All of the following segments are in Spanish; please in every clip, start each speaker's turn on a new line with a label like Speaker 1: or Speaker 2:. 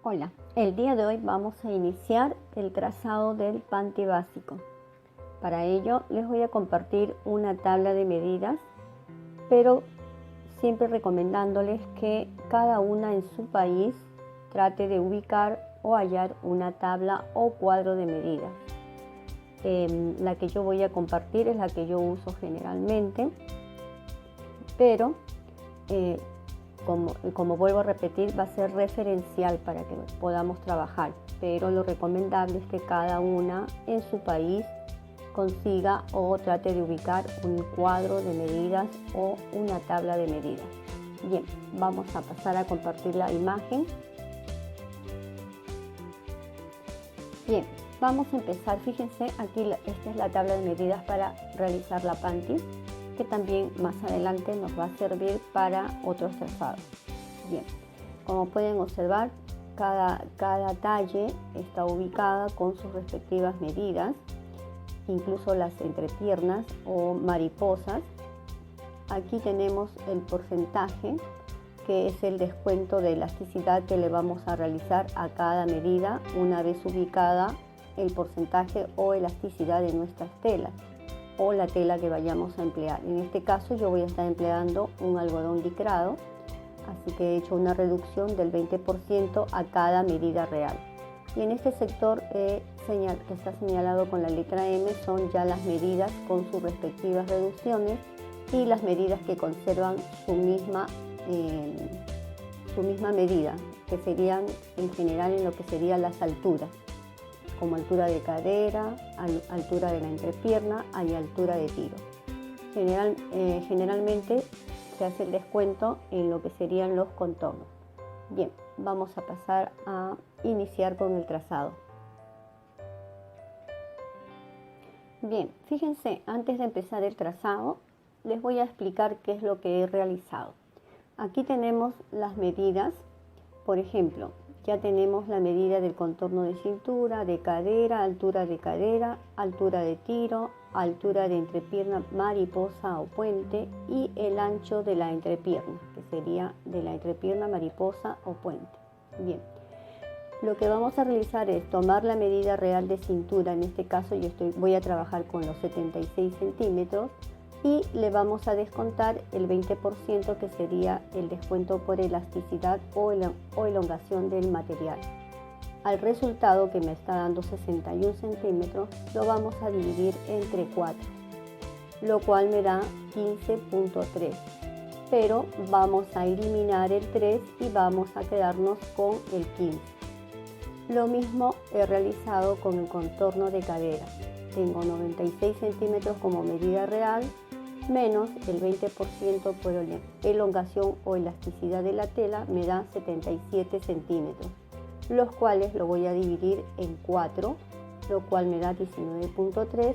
Speaker 1: Hola, el día de hoy vamos a iniciar el trazado del panty básico. Para ello les voy a compartir una tabla de medidas, pero siempre recomendándoles que cada una en su país trate de ubicar o hallar una tabla o cuadro de medidas. La que yo voy a compartir es la que yo uso generalmente, pero como vuelvo a repetir, va a ser referencial para que podamos trabajar, pero lo recomendable es que cada una en su país consiga o trate de ubicar un cuadro de medidas o una tabla de medidas. Bien, vamos a pasar a compartir la imagen. Bien, vamos a empezar. Fíjense, aquí esta es la tabla de medidas para realizar la panty, que también más adelante nos va a servir para otros trazados. Bien, como pueden observar, cada talle está ubicada con sus respectivas medidas, incluso las entrepiernas o mariposas. Aquí tenemos el porcentaje, que es el descuento de elasticidad que le vamos a realizar a cada medida una vez ubicada el porcentaje o elasticidad de nuestras telas o la tela que vayamos a emplear. En este caso yo voy a estar empleando un algodón licrado, así que he hecho una reducción del 20% a cada medida real. Y en este sector que está señalado con la letra M son ya las medidas con sus respectivas reducciones y las medidas que conservan su misma medida, que serían en general en lo que serían las alturas, como altura de cadera, altura de la entrepierna y altura de tiro. Generalmente se hace el descuento en lo que serían los contornos. Bien, vamos a pasar a iniciar con el trazado. Bien, fíjense, antes de empezar el trazado, les voy a explicar qué es lo que he realizado. Aquí tenemos las medidas. Por ejemplo, ya tenemos la medida del contorno de cintura, de cadera, altura de tiro, altura de entrepierna, mariposa o puente y el ancho de la entrepierna, que sería de la entrepierna, mariposa o puente. Bien, lo que vamos a realizar es tomar la medida real de cintura. En este caso voy a trabajar con los 76 centímetros y le vamos a descontar el 20%, que sería el descuento por elasticidad o elongación del material. Al resultado, que me está dando 61 centímetros, lo vamos a dividir entre 4, lo cual me da 15.3, pero vamos a eliminar el 3 y vamos a quedarnos con el 15. Lo mismo he realizado con el contorno de cadera. Tengo 96 centímetros como medida real, menos el 20% por elongación o elasticidad de la tela, me da 77 centímetros, los cuales lo voy a dividir en 4, lo cual me da 19.3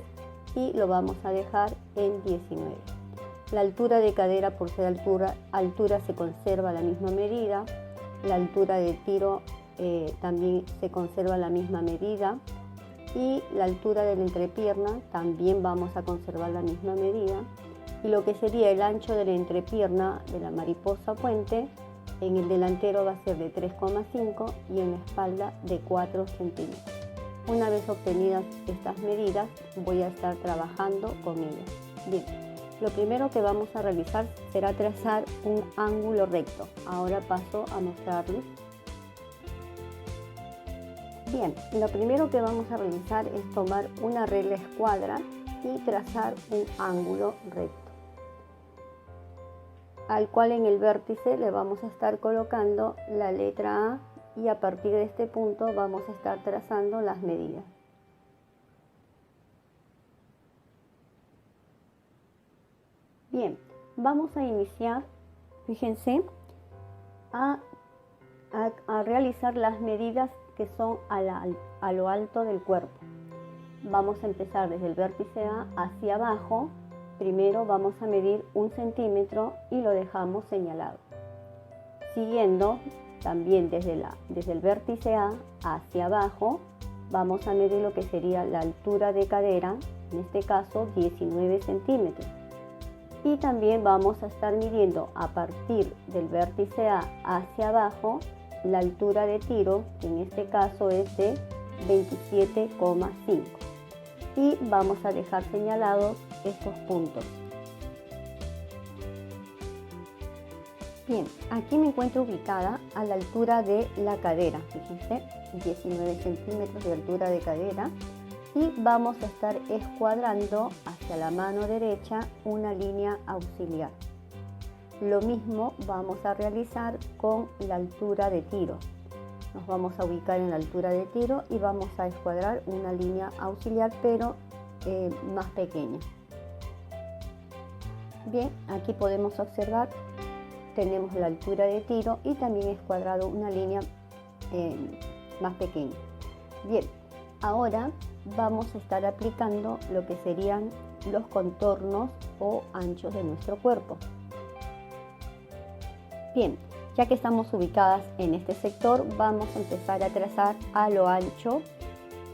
Speaker 1: y lo vamos a dejar en 19. La altura de cadera, por ser altura se conserva la misma medida. La altura de tiro también se conserva la misma medida. Y la altura de la entrepierna también vamos a conservar la misma medida. Y lo que sería el ancho de la entrepierna de la mariposa puente, en el delantero va a ser de 3,5 y en la espalda de 4 centímetros. Una vez obtenidas estas medidas, voy a estar trabajando con ellas. Bien, lo primero que vamos a realizar será trazar un ángulo recto. Ahora paso a mostrarles. Bien, lo primero que vamos a realizar es tomar una regla escuadra y trazar un ángulo recto, al cual en el vértice le vamos a estar colocando la letra A y a partir de este punto vamos a estar trazando las medidas. Bien, vamos a iniciar, fíjense, a realizar las medidas que son a lo alto del cuerpo. Vamos a empezar desde el vértice A hacia abajo. Primero vamos a medir 1 centímetro y lo dejamos señalado. Siguiendo, también desde el vértice A hacia abajo, vamos a medir lo que sería la altura de cadera, en este caso 19 centímetros. Y también vamos a estar midiendo a partir del vértice A hacia abajo la altura de tiro, que en este caso es de 27,5. Y vamos a dejar señalados estos puntos. Bien, aquí me encuentro ubicada a la altura de la cadera, fíjense, 19 centímetros de altura de cadera, y vamos a estar escuadrando hacia la mano derecha una línea auxiliar. Lo mismo vamos a realizar con la altura de tiro. Nos vamos a ubicar en la altura de tiro y vamos a escuadrar una línea auxiliar, pero más pequeña. Bien, aquí podemos observar, tenemos la altura de tiro y también escuadrado una línea más pequeña. Bien, ahora vamos a estar aplicando lo que serían los contornos o anchos de nuestro cuerpo. Bien, ya que estamos ubicadas en este sector, vamos a empezar a trazar a lo ancho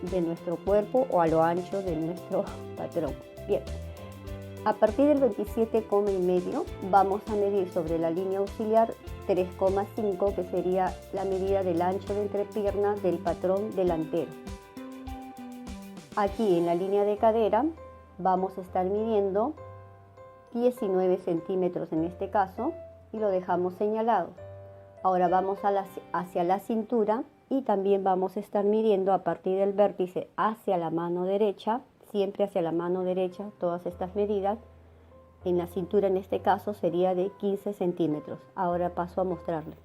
Speaker 1: de nuestro cuerpo o a lo ancho de nuestro patrón. Bien, a partir del 27,5 vamos a medir sobre la línea auxiliar 3,5, que sería la medida del ancho de entrepierna del patrón delantero. Aquí en la línea de cadera vamos a estar midiendo 19 centímetros en este caso y lo dejamos señalado. Ahora vamos hacia la cintura y también vamos a estar midiendo a partir del vértice hacia la mano derecha, siempre hacia la mano derecha, todas estas medidas. En la cintura en este caso sería de 15 centímetros. Ahora paso a mostrarles.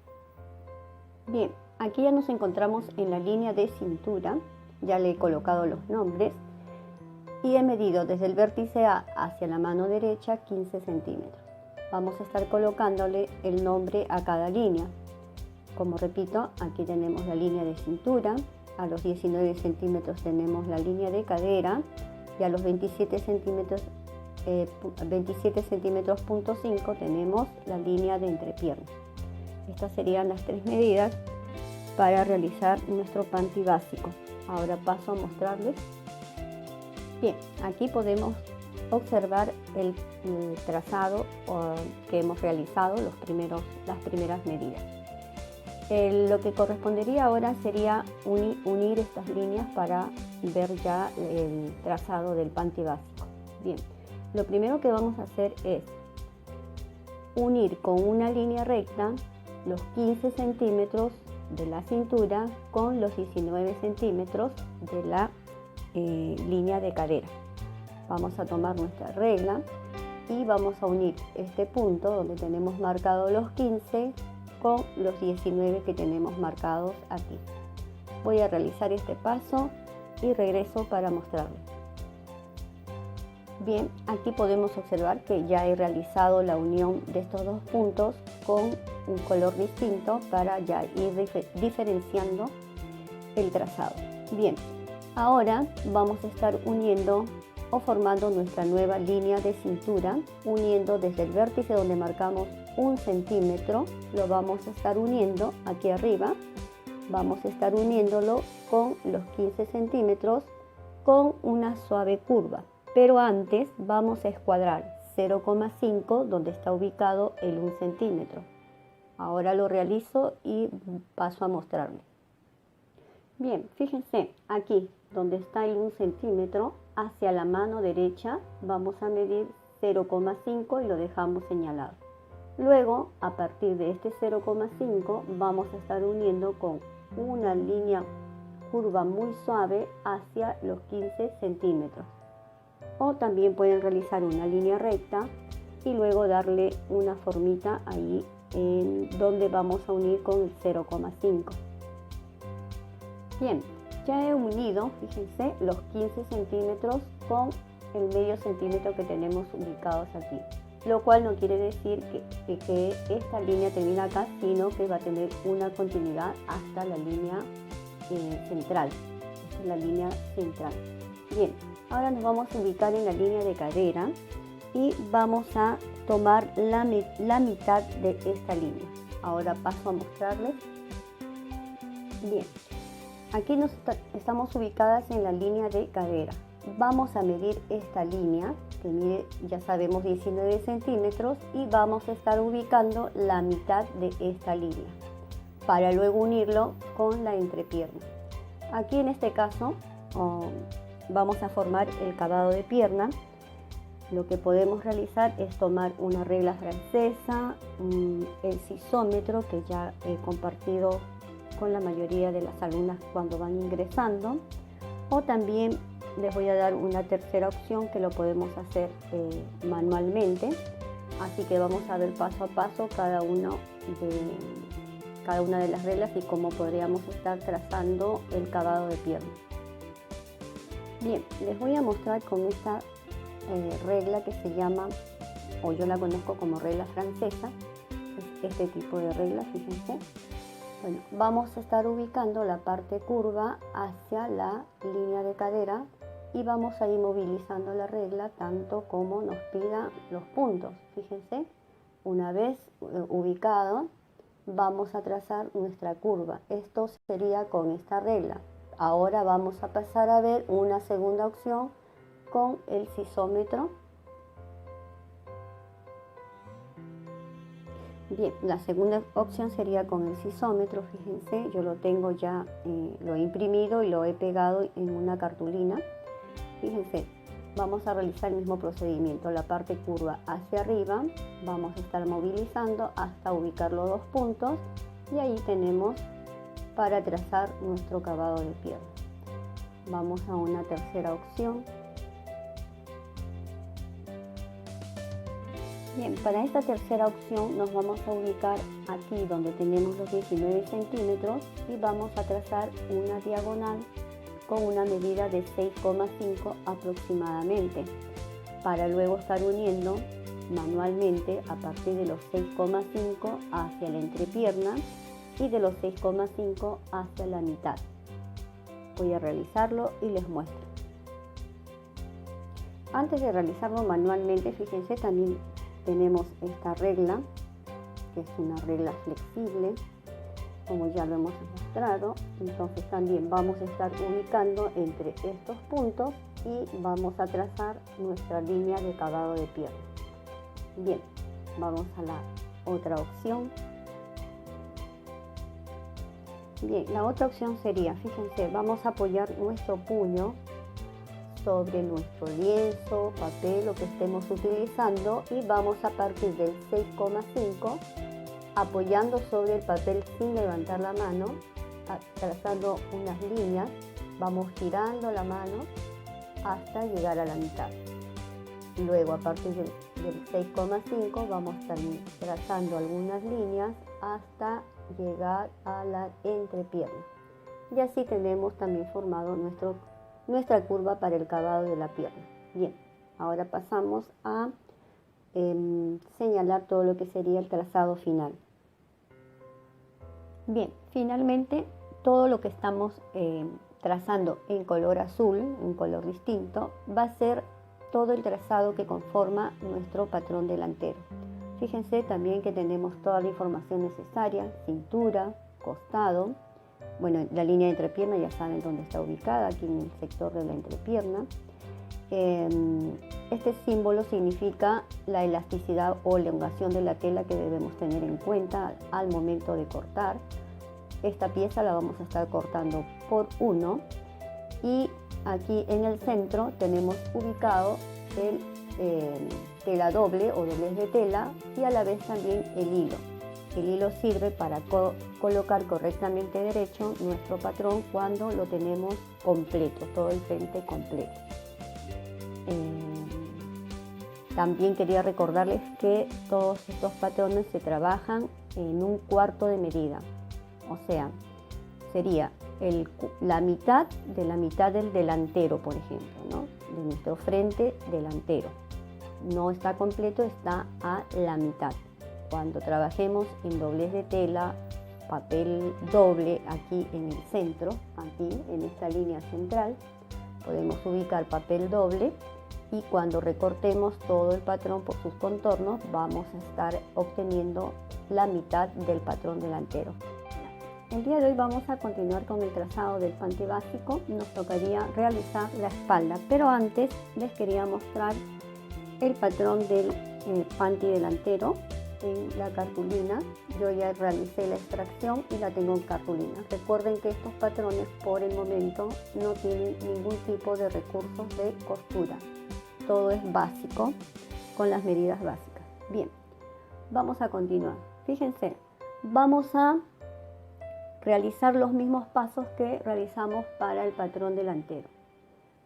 Speaker 1: Bien, aquí ya nos encontramos en la línea de cintura, ya le he colocado los nombres y he medido desde el vértice A hacia la mano derecha 15 centímetros. Vamos a estar colocándole el nombre a cada línea. Como repito, aquí tenemos la línea de cintura, a los 19 centímetros tenemos la línea de cadera y a los 27 centímetros punto 5 tenemos la línea de entrepierna. Estas serían las tres medidas para realizar nuestro panty básico. Ahora paso a mostrarles. Bien, aquí podemos observar el trazado que hemos realizado, las primeras medidas. Lo que correspondería ahora sería unir estas líneas para ver ya el trazado del panty básico. Bien, lo primero que vamos a hacer es unir con una línea recta los 15 centímetros de la cintura con los 19 centímetros de la línea de cadera. Vamos a tomar nuestra regla y vamos a unir este punto donde tenemos marcado los 15 con los 19 que tenemos marcados aquí. Voy a realizar este paso y regreso para mostrarles. Bien, aquí podemos observar que ya he realizado la unión de estos dos puntos con un color distinto para ya ir diferenciando el trazado. Bien, ahora vamos a estar uniendo o formando nuestra nueva línea de cintura, uniendo desde el vértice donde marcamos 1 centímetro, lo vamos a estar uniendo aquí arriba, vamos a estar uniéndolo con los 15 centímetros con una suave curva, pero antes vamos a escuadrar 0,5 donde está ubicado el 1 centímetro. Ahora lo realizo y paso a mostrarles. Bien, fíjense, aquí donde está el 1 centímetro, hacia la mano derecha vamos a medir 0,5 y lo dejamos señalado. Luego, a partir de este 0,5 vamos a estar uniendo con una línea curva muy suave hacia los 15 centímetros. O también pueden realizar una línea recta y luego darle una formita ahí en donde vamos a unir con el 0,5. Bien, ya he unido, fíjense, los 15 centímetros con el medio centímetro que tenemos ubicados aquí. Lo cual no quiere decir que esta línea termina acá, sino que va a tener una continuidad hasta la línea central. Esta es la línea central. Bien, ahora nos vamos a ubicar en la línea de cadera y vamos a tomar la mitad de esta línea. Ahora paso a mostrarles. Bien, aquí estamos ubicadas en la línea de cadera. Vamos a medir esta línea, que mide, ya sabemos, 19 centímetros, y vamos a estar ubicando la mitad de esta línea. para luego unirlo con la entrepierna. Aquí en este caso vamos a formar el cavado de pierna. Lo que podemos realizar es tomar una regla francesa, el sisómetro que ya he compartido con la mayoría de las alumnas cuando van ingresando, o también les voy a dar una tercera opción que lo podemos hacer manualmente. Así que vamos a ver paso a paso cada una de las reglas y cómo podríamos estar trazando el cavado de pierna. Bien, les voy a mostrar con esta regla que se llama, o yo la conozco como regla francesa, es este tipo de regla, fíjense. Bueno, vamos a estar ubicando la parte curva hacia la línea de cadera y vamos a ir movilizando la regla tanto como nos pida los puntos. Fíjense, una vez ubicado, vamos a trazar nuestra curva. Esto sería con esta regla. Ahora vamos a pasar a ver una segunda opción con el sisómetro. Bien, la segunda opción sería con el sisómetro. Fíjense, yo lo tengo ya, lo he imprimido y lo he pegado en una cartulina. Fíjense, vamos a realizar el mismo procedimiento. La parte curva hacia arriba, vamos a estar movilizando hasta ubicar los dos puntos y ahí tenemos para trazar nuestro cavado de pierna. Vamos a una tercera opción. Bien, para esta tercera opción nos vamos a ubicar aquí donde tenemos los 19 centímetros y vamos a trazar una diagonal con una medida de 6,5 aproximadamente, para luego estar uniendo manualmente a partir de los 6,5 hacia la entrepierna y de los 6,5 hacia la mitad. Voy a realizarlo y les muestro. Antes de realizarlo manualmente, fíjense, también tenemos esta regla, que es una regla flexible, como ya lo hemos mostrado. Entonces también vamos a estar ubicando entre estos puntos y vamos a trazar nuestra línea de cavado de pierna. Bien, vamos a la otra opción. Bien, la otra opción sería, fíjense, vamos a apoyar nuestro puño sobre nuestro lienzo, papel, lo que estemos utilizando, y vamos a partir del 6,5 apoyando sobre el papel sin levantar la mano, trazando unas líneas, vamos girando la mano hasta llegar a la mitad. Luego a partir del 6,5 vamos también trazando algunas líneas hasta llegar a la entrepierna. Y así tenemos también formado nuestra curva para el cavado de la pierna. Bien, ahora pasamos a señalar todo lo que sería el trazado final. Bien, finalmente todo lo que estamos trazando en color azul, en color distinto, va a ser todo el trazado que conforma nuestro patrón delantero. Fíjense también que tenemos toda la información necesaria: cintura, costado. Bueno, la línea de entrepierna ya saben dónde está ubicada, aquí en el sector de la entrepierna. Este símbolo significa la elasticidad o elongación de la tela que debemos tener en cuenta al momento de cortar. Esta pieza la vamos a estar cortando por 1 y aquí en el centro tenemos ubicado el tela doble o doblez de tela y a la vez también el hilo. El hilo sirve para colocar correctamente derecho nuestro patrón cuando lo tenemos completo, todo el frente completo. También quería recordarles que todos estos patrones se trabajan en 1/4 de medida, o sea, sería la mitad de la mitad del delantero, por ejemplo, ¿no? De nuestro frente delantero. No está completo, está a la mitad. Cuando trabajemos en doblez de tela, papel doble aquí en el centro, aquí en esta línea central, podemos ubicar papel doble y cuando recortemos todo el patrón por sus contornos vamos a estar obteniendo la mitad del patrón delantero. El día de hoy vamos a continuar con el trazado del panty básico. Nos tocaría realizar la espalda, pero antes les quería mostrar el patrón del panty delantero. en la cartulina. Yo ya realicé la extracción y la tengo en cartulina. Recuerden que estos patrones por el momento no tienen ningún tipo de recursos de costura. Todo es básico, con las medidas básicas. Bien, vamos a continuar. Fíjense, vamos a realizar los mismos pasos que realizamos para el patrón delantero.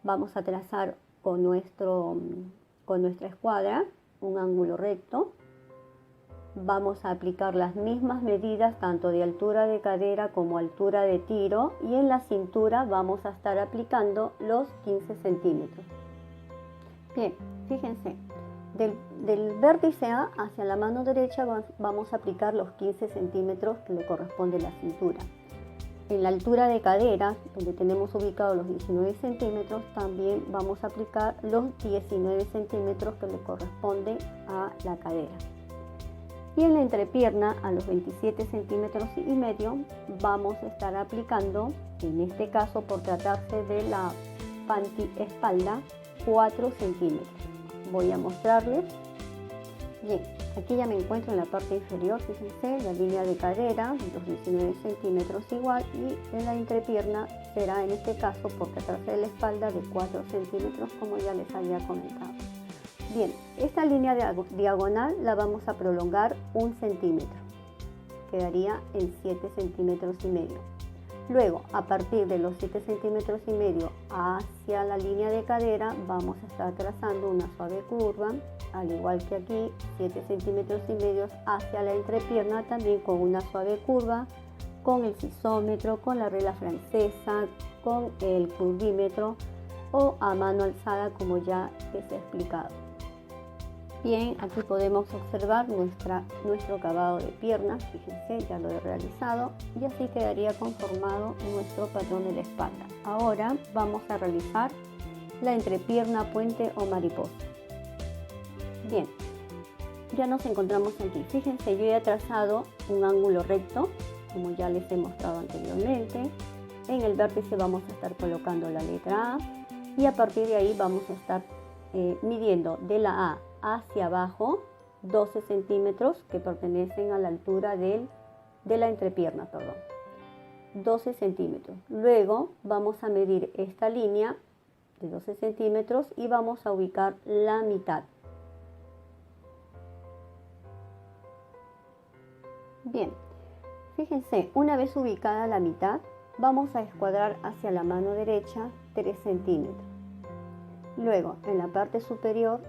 Speaker 1: Vamos a trazar con nuestra escuadra un ángulo recto. Vamos a aplicar las mismas medidas tanto de altura de cadera como altura de tiro, y en la cintura vamos a estar aplicando los 15 centímetros. Bien, fíjense, del vértice A hacia la mano derecha vamos a aplicar los 15 centímetros que le corresponde a la cintura. En la altura de cadera, donde tenemos ubicados los 19 centímetros, también vamos a aplicar los 19 centímetros que le corresponden a la cadera. Y en la entrepierna, a los 27 centímetros y medio, vamos a estar aplicando, en este caso por tratarse de la panty espalda, 4 centímetros. Voy a mostrarles. Bien, aquí ya me encuentro en la parte inferior, fíjense, la línea de cadera, los 19 centímetros igual, y en la entrepierna será, en este caso, por tratarse de la espalda, de 4 centímetros, como ya les había comentado. Bien, esta línea diagonal la vamos a prolongar 1 centímetro, quedaría en 7 centímetros y medio. Luego, a partir de los 7 centímetros y medio hacia la línea de cadera, vamos a estar trazando una suave curva, al igual que aquí, 7 centímetros y medio hacia la entrepierna, también con una suave curva, con el sisómetro, con la regla francesa, con el curvímetro o a mano alzada, como ya les he explicado. Bien, aquí podemos observar nuestro acabado de piernas, fíjense, ya lo he realizado, y así quedaría conformado nuestro patrón de la espalda. Ahora vamos a realizar la entrepierna, puente o mariposa. Bien, ya nos encontramos aquí. Fíjense, yo ya he trazado un ángulo recto, como ya les he mostrado anteriormente. En el vértice vamos a estar colocando la letra A, y a partir de ahí vamos a estar midiendo de la A hacia abajo 12 centímetros que pertenecen a la altura de la entrepierna, 12 centímetros. Luego vamos a medir esta línea de 12 centímetros y vamos a ubicar la mitad. Bien, fíjense, una vez ubicada la mitad, vamos a escuadrar hacia la mano derecha 3 centímetros. Luego, en la parte superior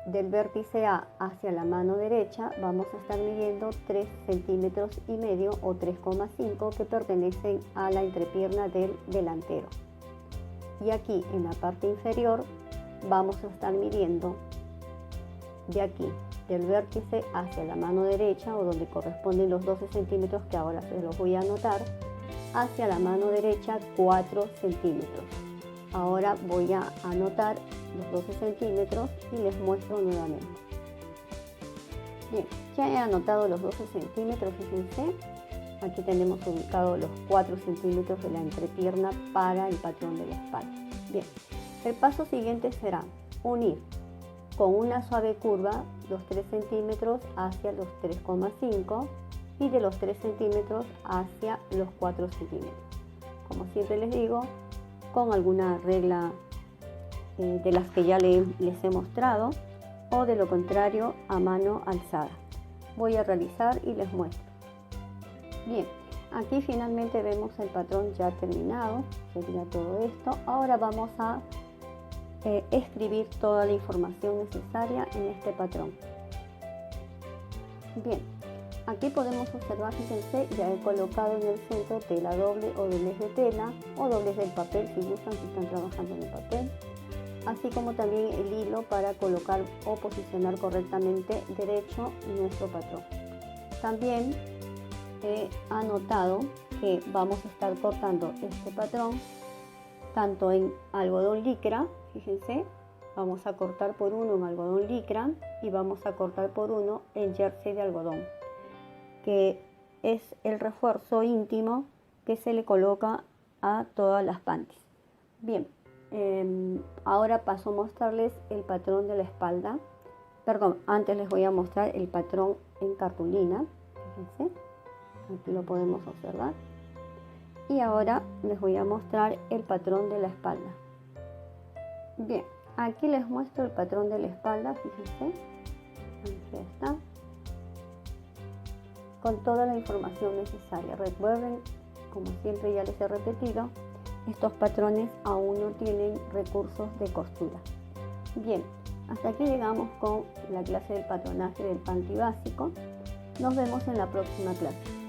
Speaker 1: del vértice A hacia la mano derecha, vamos a estar midiendo 3 centímetros y medio o 3,5 que pertenecen a la entrepierna del delantero. Y aquí, en la parte inferior, vamos a estar midiendo de aquí, del vértice hacia la mano derecha, o donde corresponden los 12 centímetros que ahora se los voy a anotar, hacia la mano derecha 4 centímetros. Ahora voy a anotar los 12 centímetros y les muestro nuevamente. Bien, ya he anotado los 12 centímetros, fíjense. Aquí tenemos ubicados los 4 centímetros de la entrepierna para el patrón de la espalda. Bien, el paso siguiente será unir con una suave curva los 3 centímetros hacia los 3,5 y de los 3 centímetros hacia los 4 centímetros. Como siempre les digo, con alguna regla de las que ya les he mostrado, o de lo contrario a mano alzada. Voy a realizar y les muestro. Bien, aquí finalmente vemos el patrón ya terminado, sería todo esto. Ahora vamos a escribir toda la información necesaria en este patrón. Bien, aquí podemos observar, fíjense, ya he colocado en el centro tela doble o doblez de tela o doblez del papel si gustan, si están trabajando en el papel, así como también el hilo para colocar o posicionar correctamente derecho nuestro patrón. También he anotado que vamos a estar cortando este patrón tanto en algodón licra, fíjense, vamos a cortar por uno en algodón licra y vamos a cortar por uno en jersey de algodón, que es el refuerzo íntimo que se le coloca a todas las panties. Bien, ahora paso a mostrarles el patrón de la espalda. Perdón, antes les voy a mostrar el patrón en cartulina, fíjense, aquí lo podemos observar. Y ahora les voy a mostrar el patrón de la espalda. Bien, aquí les muestro el patrón de la espalda, fíjense, aquí está, con toda la información necesaria. Recuerden, como siempre ya les he repetido, estos patrones aún no tienen recursos de costura. Bien, hasta aquí llegamos con la clase del patronaje del panty básico. Nos vemos en la próxima clase.